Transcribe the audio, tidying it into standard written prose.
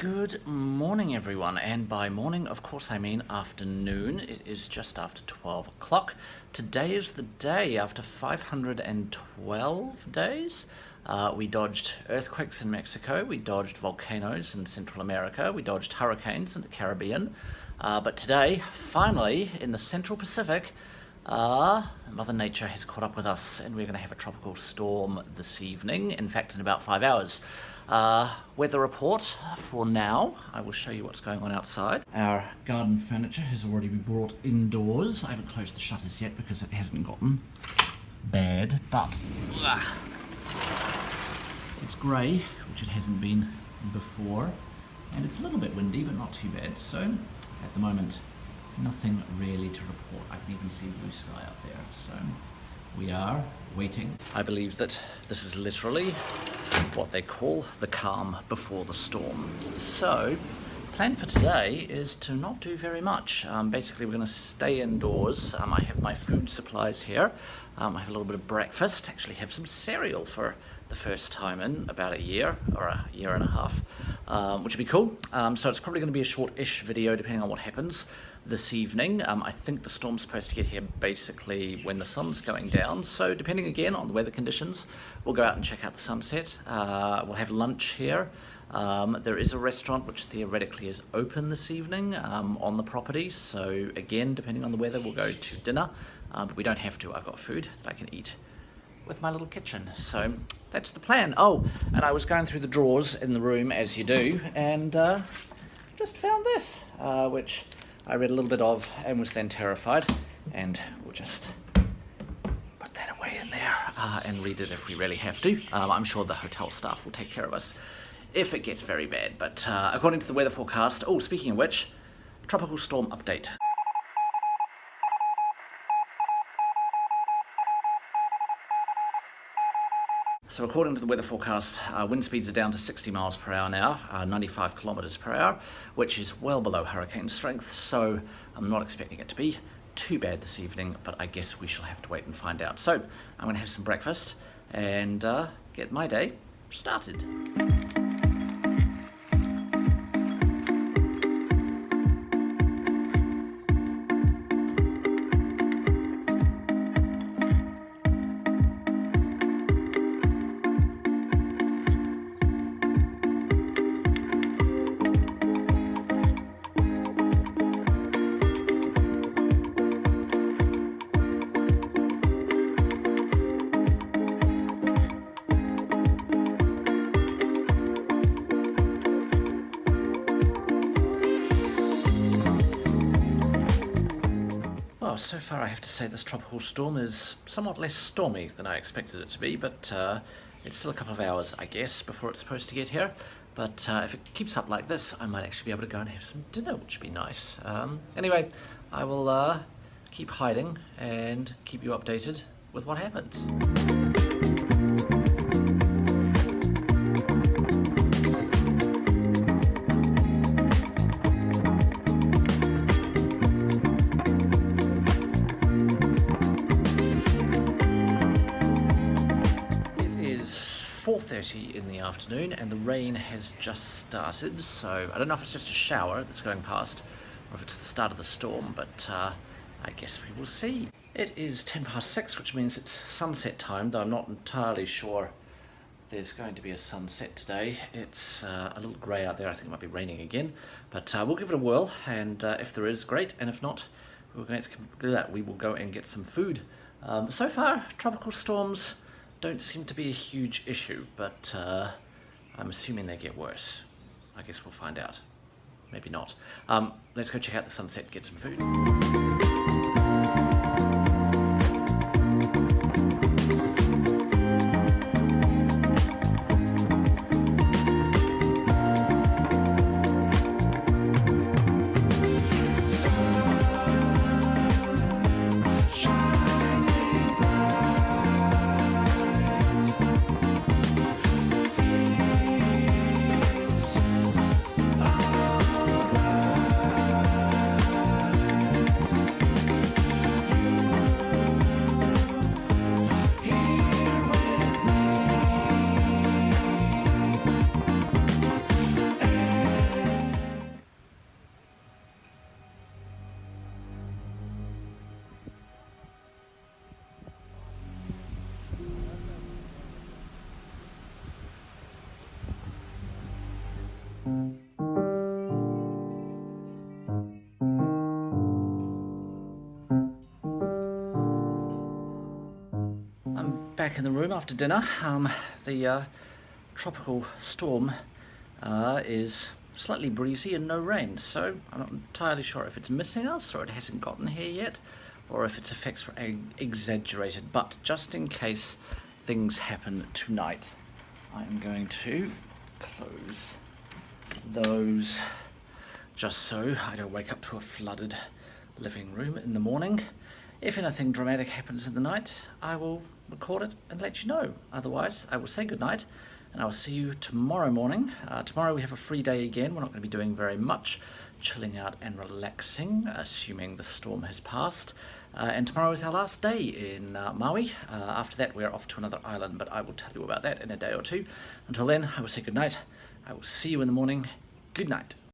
Good morning, everyone, and by morning, of course, I mean afternoon. It is just after 12 o'clock. Today is the day after 512 days. We dodged earthquakes in Mexico, we dodged volcanoes in Central America, we dodged hurricanes in the Caribbean, but today, finally, in the Central Pacific, Mother Nature has caught up with us, and we're going to have a tropical storm this evening, in fact in about 5 hours. Weather report for now. I will show you what's going on outside. Our garden furniture has already been brought indoors. I haven't closed the shutters yet because it hasn't gotten bad, but it's grey, which it hasn't been before, and it's a little bit windy, but not too bad. So at the moment, nothing really to report. I can even see blue sky up there, so we are waiting. I believe that this is literally what they call the calm before the storm. So, plan for today is to not do very much. Basically, we're going to stay indoors. I have my food supplies here. I have a little bit of breakfast. Actually, have some cereal for the first time in about a year or a year and a half, which would be cool. So it's probably going to be a short-ish video depending on what happens this evening. I think the storm's supposed to get here basically when the sun's going down, so depending again on the weather conditions, we'll go out and check out the sunset. We'll have lunch here. There is a restaurant which theoretically is open this evening on the property, so again, depending on the weather, we'll go to dinner, but we don't have to. I've got food that I can eat with my little kitchen, so that's the plan. Oh, and I was going through the drawers in the room as you do, and just found this, which I read a little bit of and was then terrified, and we'll just put that away in there and read it if we really have to. I'm sure the hotel staff will take care of us if it gets very bad, but according to the weather forecast, oh, speaking of which, tropical storm update. So according to the weather forecast, wind speeds are down to 60 miles per hour now, 95 kilometers per hour, which is well below hurricane strength, so I'm not expecting it to be too bad this evening, but I guess we shall have to wait and find out. So I'm going to have some breakfast and get my day started. Well, so far I have to say this tropical storm is somewhat less stormy than I expected it to be, but it's still a couple of hours, I guess, before it's supposed to get here. But if it keeps up like this, I might actually be able to go and have some dinner, which would be nice. Anyway, I will keep hiding and keep you updated with what happens. It is 4:30 in the afternoon and the rain has just started, so I don't know if it's just a shower that's going past or if it's the start of the storm, but I guess we will see. It is 6:10, which means it's sunset time, though I'm not entirely sure there's going to be a sunset today. It's a little grey out there. I think it might be raining again, but we'll give it a whirl, and if there is, great, and if not, we're going to do that. We will go and get some food. So far, tropical storms don't seem to be a huge issue, but I'm assuming they get worse. I guess we'll find out. Maybe not. Let's go check out the sunset and get some food. I'm back in the room after dinner. The tropical storm is slightly breezy and no rain, so I'm not entirely sure if it's missing us or it hasn't gotten here yet, or if its effects were exaggerated. But just in case things happen tonight, I am going to close those just so I don't wake up to a flooded living room in the morning. If anything dramatic happens in the night, I will record it and let you know. Otherwise, I will say goodnight, and I will see you tomorrow morning. Tomorrow we have a free day again. We're not going to be doing very much, chilling out and relaxing, assuming the storm has passed. And tomorrow is our last day in Maui. After that, we're off to another island, but I will tell you about that in a day or two. Until then, I will say goodnight. I will see you in the morning. Good night.